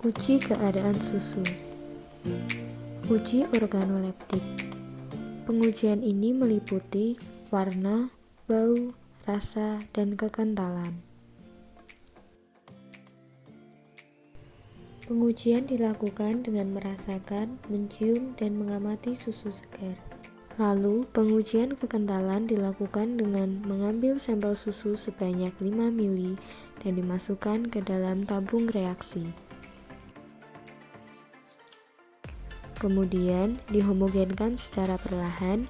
Uji keadaan susu. Uji organoleptik. Pengujian ini meliputi warna, bau, rasa, dan kekentalan. Pengujian dilakukan dengan merasakan, mencium, dan mengamati susu segar. Lalu, pengujian kekentalan dilakukan dengan mengambil sampel susu sebanyak 5 ml dan dimasukkan ke dalam tabung reaksi. Kemudian, dihomogenkan secara perlahan.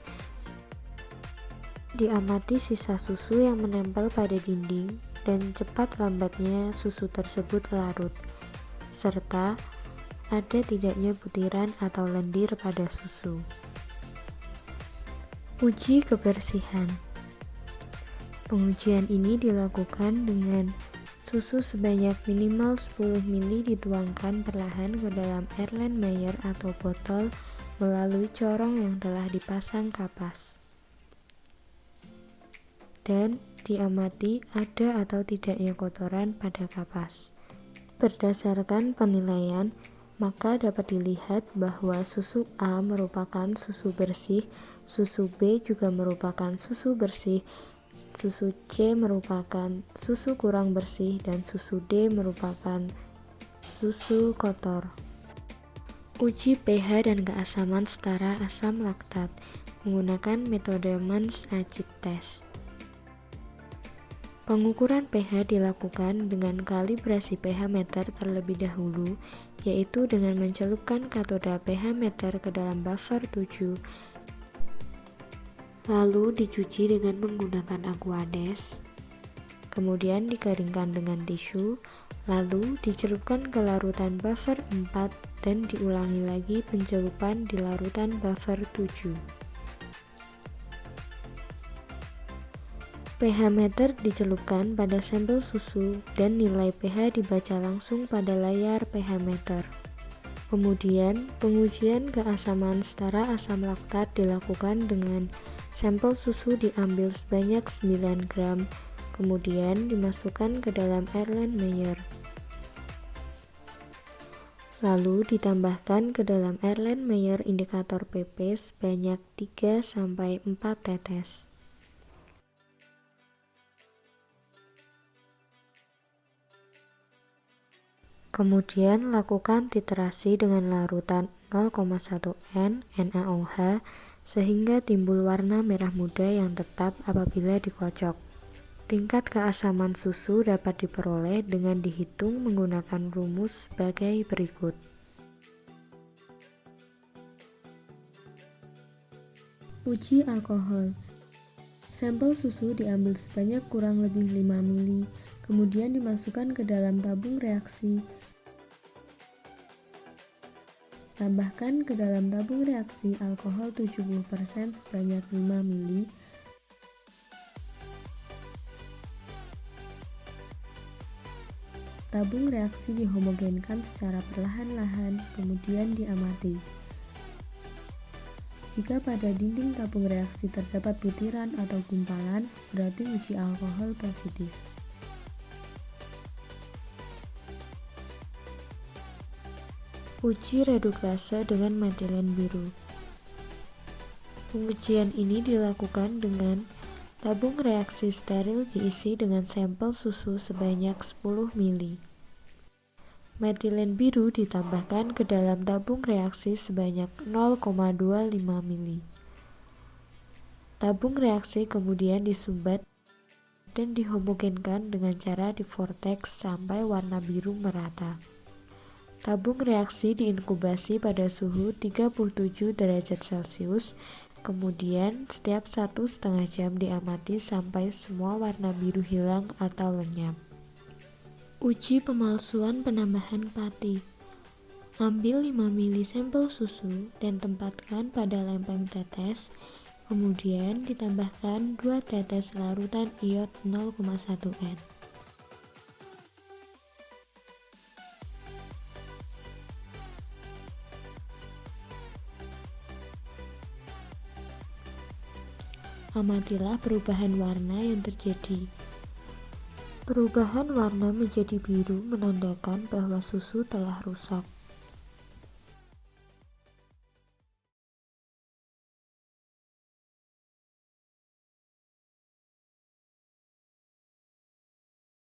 Diamati sisa susu yang menempel pada dinding dan cepat lambatnya susu tersebut larut, serta ada tidaknya butiran atau lendir pada susu. Uji kebersihan. Pengujian ini dilakukan dengan susu sebanyak minimal 10 ml dituangkan perlahan ke dalam Erlenmeyer atau botol melalui corong yang telah dipasang kapas. Dan diamati ada atau tidaknya kotoran pada kapas. Berdasarkan penilaian, maka dapat dilihat bahwa susu A merupakan susu bersih, susu B juga merupakan susu bersih, susu C merupakan susu kurang bersih, dan susu D merupakan susu kotor. Uji pH dan keasaman setara asam laktat menggunakan metode Mans-Acid test. Pengukuran pH dilakukan dengan kalibrasi pH meter terlebih dahulu, yaitu dengan mencelupkan katoda pH meter ke dalam buffer 7, lalu dicuci dengan menggunakan Aquades, kemudian dikeringkan dengan tisu, lalu dicelupkan ke larutan buffer 4 dan diulangi lagi pencelupan di larutan buffer 7. pH meter dicelupkan pada sampel susu dan nilai pH dibaca langsung pada layar pH meter. Kemudian, pengujian keasaman setara asam laktat dilakukan dengan sampel susu diambil sebanyak 9 gram, kemudian dimasukkan ke dalam Erlenmeyer. Lalu ditambahkan ke dalam Erlenmeyer indikator PP sebanyak 3-4 tetes. Kemudian lakukan titrasi dengan larutan 0,1 N NaOH sehingga timbul warna merah muda yang tetap apabila dikocok. Tingkat keasaman susu dapat diperoleh dengan dihitung menggunakan rumus sebagai berikut. Uji alkohol. Sampel susu diambil sebanyak kurang lebih 5 ml, kemudian dimasukkan ke dalam tabung reaksi. Tambahkan ke dalam tabung reaksi alkohol 70% sebanyak 5 ml. Tabung reaksi dihomogenkan secara perlahan-lahan, kemudian diamati. Jika pada dinding tabung reaksi terdapat butiran atau gumpalan, berarti uji alkohol positif. Uji reduktase dengan metilen biru. Pengujian ini dilakukan dengan tabung reaksi steril diisi dengan sampel susu sebanyak 10 ml. Metilen biru ditambahkan ke dalam tabung reaksi sebanyak 0,25 ml. Tabung reaksi kemudian disumbat dan dihomogenkan dengan cara divortex sampai warna biru merata. Tabung reaksi diinkubasi pada suhu 37 derajat Celcius, kemudian setiap 1,5 jam diamati sampai semua warna biru hilang atau lenyap. Uji pemalsuan penambahan pati. Ambil 5 ml sampel susu dan tempatkan pada lempeng tetes, kemudian ditambahkan 2 tetes larutan iod 0,1 N. Amatilah perubahan warna yang terjadi. Perubahan warna menjadi biru menandakan bahwa susu telah rusak.